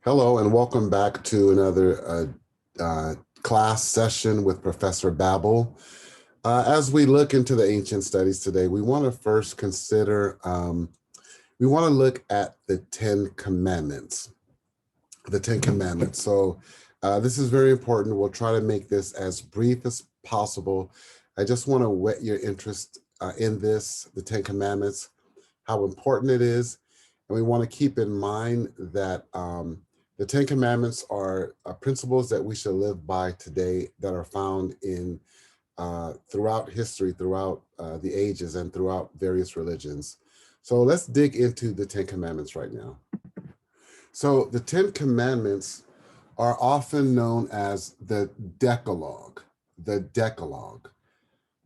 Hello and welcome back to another class session with Professor Babel. As we look into the ancient studies today, we want to first consider, we want to look at the Ten Commandments. The Ten Commandments. So this is very important. We'll try to make this as brief as possible. I just want to whet your interest in this, the Ten Commandments, how important it is. And we want to keep in mind that the Ten Commandments are principles that we should live by today that are found in throughout history, throughout the ages, and throughout various religions. So let's dig into the Ten Commandments right now. So the Ten Commandments are often known as the Decalogue, the Decalogue.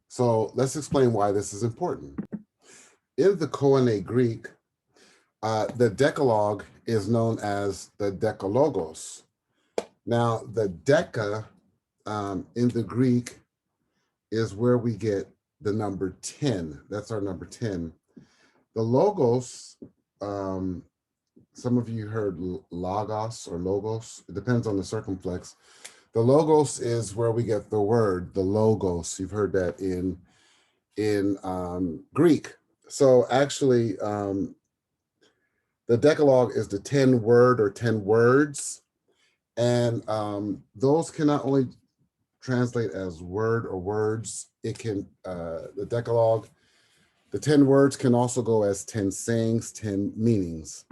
So let's explain why this is important. In the Koine Greek, the Decalogue is known as the Decalogos. Now, the Deca in the Greek is where we get the number 10. That's our number 10. The Logos, some of you heard Logos or Logos. It depends on the circumflex. The Logos is where we get the word, the Logos. You've heard that in Greek. So actually, the Decalogue is the 10 word or 10 words. And those can not only translate as word or words, it can, the Decalogue, the 10 words can also go as 10 sayings, 10 meanings.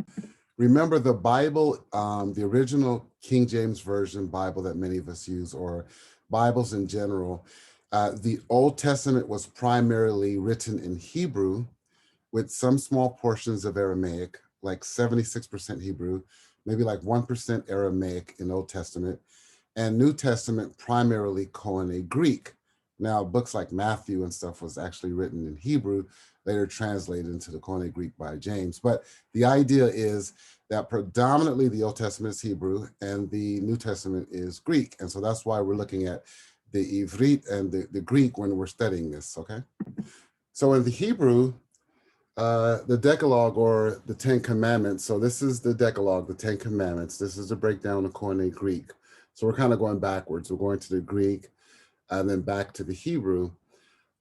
Remember the Bible, the original King James Version Bible that many of us use, or Bibles in general, the Old Testament was primarily written in Hebrew with some small portions of Aramaic, like 76% Hebrew, maybe like 1% Aramaic in Old Testament, and New Testament primarily Koine Greek. Now, books like Matthew and stuff was actually written in Hebrew, later translated into the Koine Greek by James. But the idea is that predominantly the Old Testament is Hebrew and the New Testament is Greek. And so that's why we're looking at the Ivrit and the Greek when we're studying this, okay? So in the Hebrew, the Decalogue or the Ten Commandments. So this is the Decalogue, the Ten Commandments. This is the breakdown of Koine Greek. So we're kind of going backwards. We're going to the Greek and then back to the Hebrew.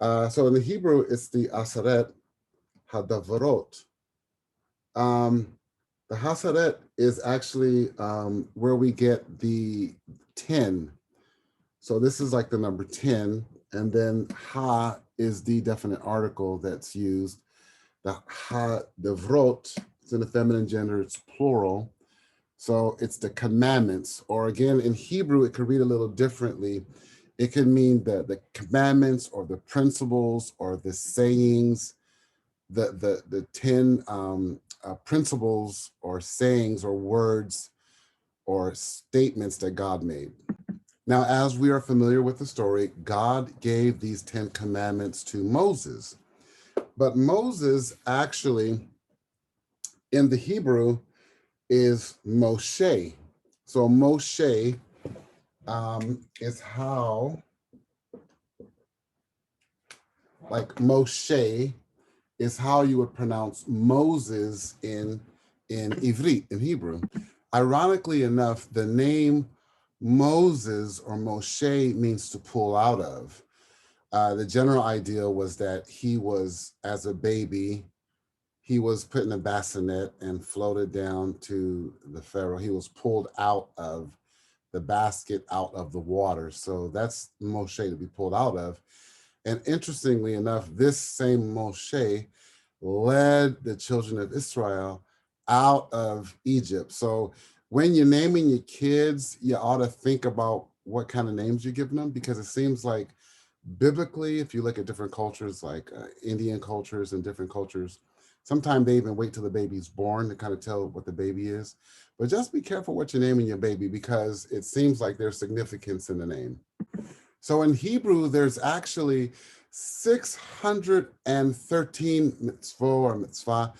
So in the Hebrew, it's the Aseret Hadavarot. The Hasaret is actually where we get the 10. So this is like the number 10. And then Ha is the definite article that's used. The vrot, it's in the feminine gender, it's plural. So it's the commandments, or again, in Hebrew, it could read a little differently. It could mean the commandments or the principles or the sayings, the 10 principles or sayings or words or statements that God made. Now, as we are familiar with the story, God gave these 10 commandments to Moses. But Moses actually, in the Hebrew, is Moshe. So Moshe is how, like Moshe is how you would pronounce Moses in Ivrit, in Hebrew. Ironically enough, the name Moses or Moshe means to pull out of. The general idea was that he was, as a baby, he was put in a bassinet and floated down to the Pharaoh. He was pulled out of the basket, out of the water. So that's Moshe, to be pulled out of. And interestingly enough, this same Moshe led the children of Israel out of Egypt. So when you're naming your kids, you ought to think about what kind of names you're giving them, because it seems like biblically, if you look at different cultures, like Indian cultures and different cultures, sometimes they even wait till the baby's born to kind of tell what the baby is. But just be careful what you're naming your baby, because it seems like there's significance in the name. So in Hebrew, there's actually 613 mitzvah or mitzvah.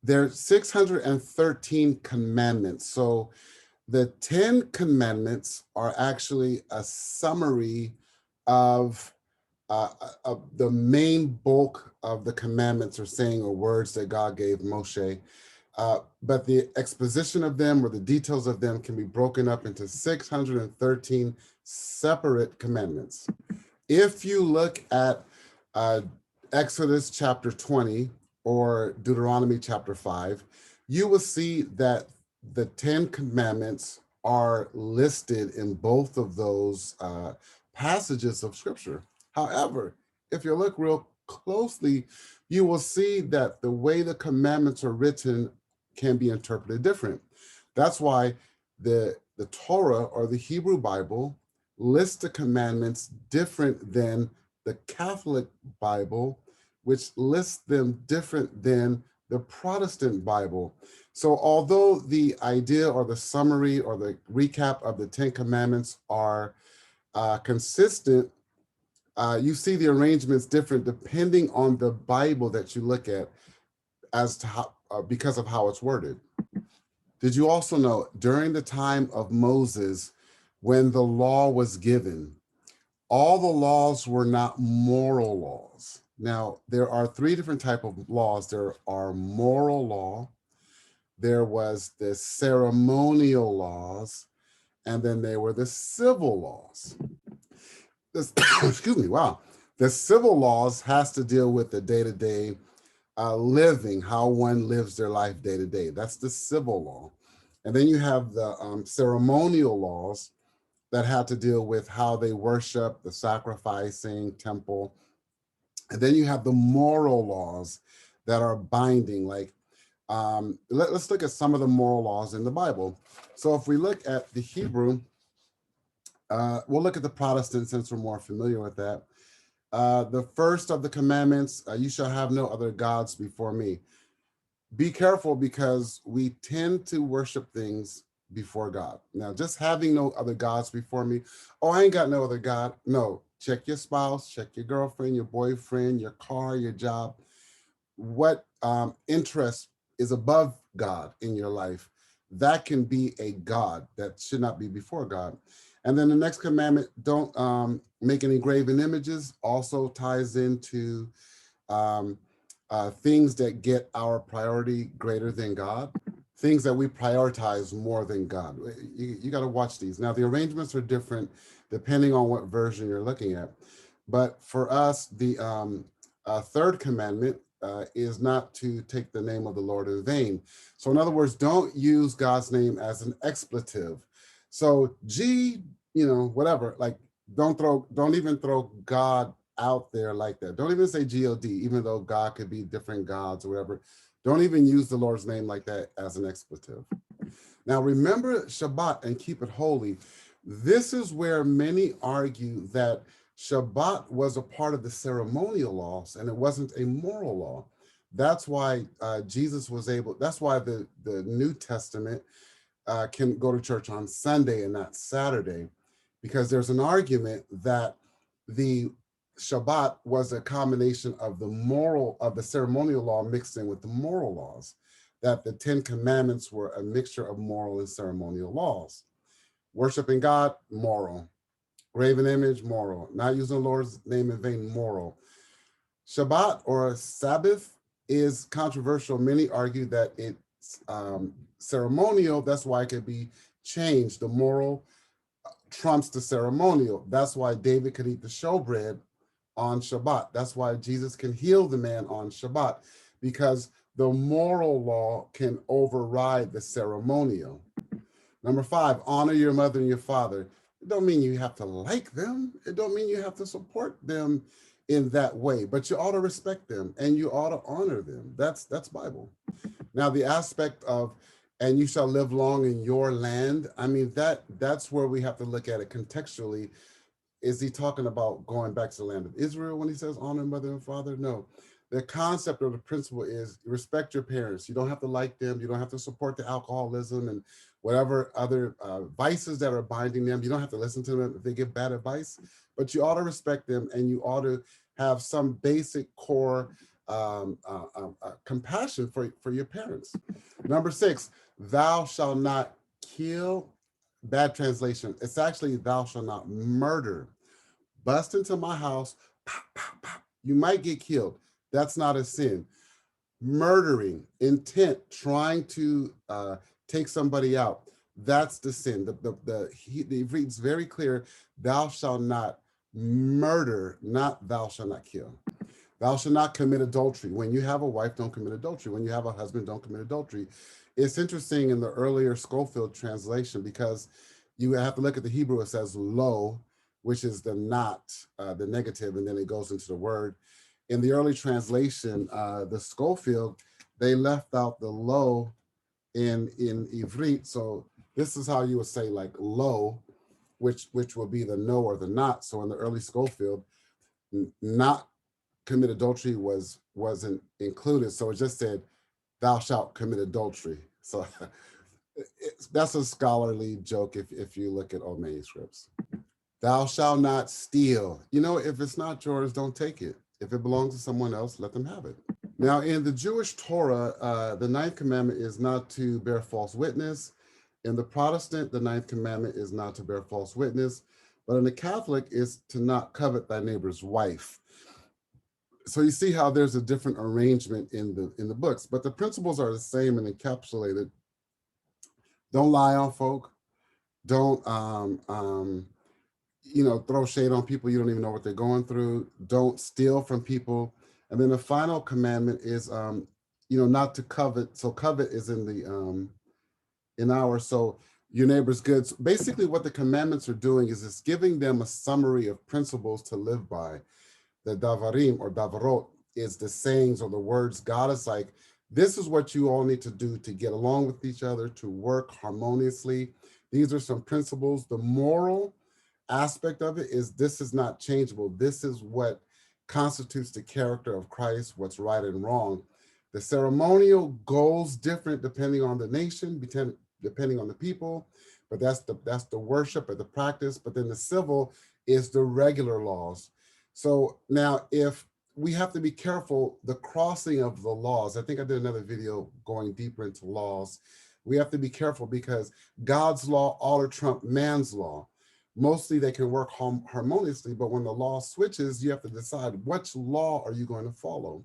There's 613 commandments. So the 10 commandments are actually a summary of the main bulk of the commandments or saying or words that God gave Moshe. But the exposition of them or the details of them can be broken up into 613 separate commandments. If you look at uh, Exodus chapter 20 or Deuteronomy chapter 5, you will see that the 10 commandments are listed in both of those passages of scripture. However, if you look real closely, you will see that the way the commandments are written can be interpreted different. That's why the Torah or the Hebrew Bible lists the commandments different than the Catholic Bible, which lists them different than the Protestant Bible. So although the idea or the summary or the recap of the 10 commandments are consistent, you see the arrangements different depending on the Bible that you look at as to how, because of how it's worded. Did you also know during the time of Moses, when the law was given, all the laws were not moral laws. Now, there are three different types of laws. There are moral law, there was the ceremonial laws, and then there were the civil laws. This, excuse me, wow. The civil laws has to deal with the day-to-day living, how one lives their life day to day. That's the civil law. And then you have the ceremonial laws that have to deal with how they worship, the sacrificing, temple. And then you have the moral laws that are binding. Like, let's look at some of the moral laws in the Bible. So if we look at the Hebrew, we'll look at the Protestant since we're more familiar with that. The first of the commandments, you shall have no other gods before me. Be careful because we tend to worship things before God. Now, just having no other gods before me, oh, I ain't got no other God. No, check your spouse, check your girlfriend, your boyfriend, your car, your job. What interest is above God in your life? That can be a God that should not be before God. And then the next commandment, don't make any graven images, also ties into um, things that get our priority greater than God, things that we prioritize more than God. You got to watch these. Now, the arrangements are different depending on what version you're looking at. But for us, the third commandment is not to take the name of the Lord in vain. So in other words, don't use God's name as an expletive. So whatever, like don't even throw God out there like that. Don't even say God, even though God could be different gods or whatever. Don't even use the Lord's name like that as an expletive. Now, remember Shabbat and keep it holy. This is where many argue that Shabbat was a part of the ceremonial laws and it wasn't a moral law. That's why Jesus was able, that's why the New Testament can go to church on Sunday and not Saturday, because there's an argument that the Shabbat was a combination of the ceremonial law mixed in with the moral laws, that the 10 commandments were a mixture of moral and ceremonial laws. Worshiping God, moral. Graven image, moral. Not using the Lord's name in vain, moral. Shabbat or Sabbath is controversial. Many argue that it's ceremonial. That's why it could be changed. The moral trumps the ceremonial. That's why David could eat the showbread on Shabbat. That's why Jesus can heal the man on Shabbat, because the moral law can override the ceremonial. Number 5, honor your mother and your father. It don't mean you have to like them. It don't mean you have to support them in that way, but you ought to respect them and you ought to honor them. That's Bible. Now, the aspect of, and you shall live long in your land, I mean, that's where we have to look at it contextually. Is he talking about going back to the land of Israel when he says honor mother and father? No. The concept or the principle is respect your parents. You don't have to like them. You don't have to support the alcoholism and whatever other vices that are binding them. You don't have to listen to them if they give bad advice, but you ought to respect them and you ought to have some basic core compassion for your parents. Number 6, thou shalt not kill. Bad translation. It's actually thou shalt not murder. Bust into my house, pop, pop, pop. You might get killed. That's not a sin. Murdering, intent, trying to take somebody out. That's the sin. The reads very clear, thou shalt not murder, not thou shalt not kill. Thou shalt not commit adultery. When you have a wife, don't commit adultery. When you have a husband, don't commit adultery. It's interesting in the earlier Schofield translation because you have to look at the Hebrew. It says lo, which is the not, the negative, and then it goes into the word. In the early translation, the Schofield, they left out the lo in Ivrit. So this is how you would say like lo, which will be the no or the not. So in the early Schofield, not commit adultery wasn't included. So it just said, thou shalt commit adultery. So that's a scholarly joke if you look at old manuscripts. Thou shalt not steal. You know, if it's not yours, don't take it. If it belongs to someone else, let them have it. Now, in the Jewish Torah, the ninth commandment is not to bear false witness. In the Protestant, the ninth commandment is not to bear false witness. But in the Catholic, it's to not covet thy neighbor's wife. So you see how there's a different arrangement in the books, but the principles are the same and encapsulated. Don't lie on folk. Don't throw shade on people you don't even know what they're going through. Don't steal from people. And then the final commandment is not to covet. So covet is in the in our, so your neighbor's goods. Basically what the commandments are doing is it's giving them a summary of principles to live by. The davarim or davarot is the sayings or the words. God is like, this is what you all need to do to get along with each other, to work harmoniously. These are some principles. The moral aspect of it is this is not changeable. This is what constitutes the character of Christ, what's right and wrong. The ceremonial goes different depending on the nation, depending on the people, but that's the worship or the practice. But then the civil is the regular laws. So now if we have to be careful, the crossing of the laws, I think I did another video going deeper into laws. We have to be careful because God's law ought to trump man's law. Mostly they can work harmoniously, but when the law switches, you have to decide which law are you going to follow.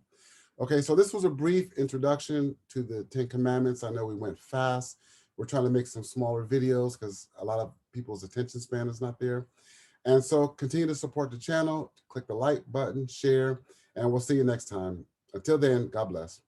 Okay, so this was a brief introduction to the 10 Commandments. I know we went fast. We're trying to make some smaller videos because a lot of people's attention span is not there. And so continue to support the channel, click the like button, share, and we'll see you next time. Until then, God bless.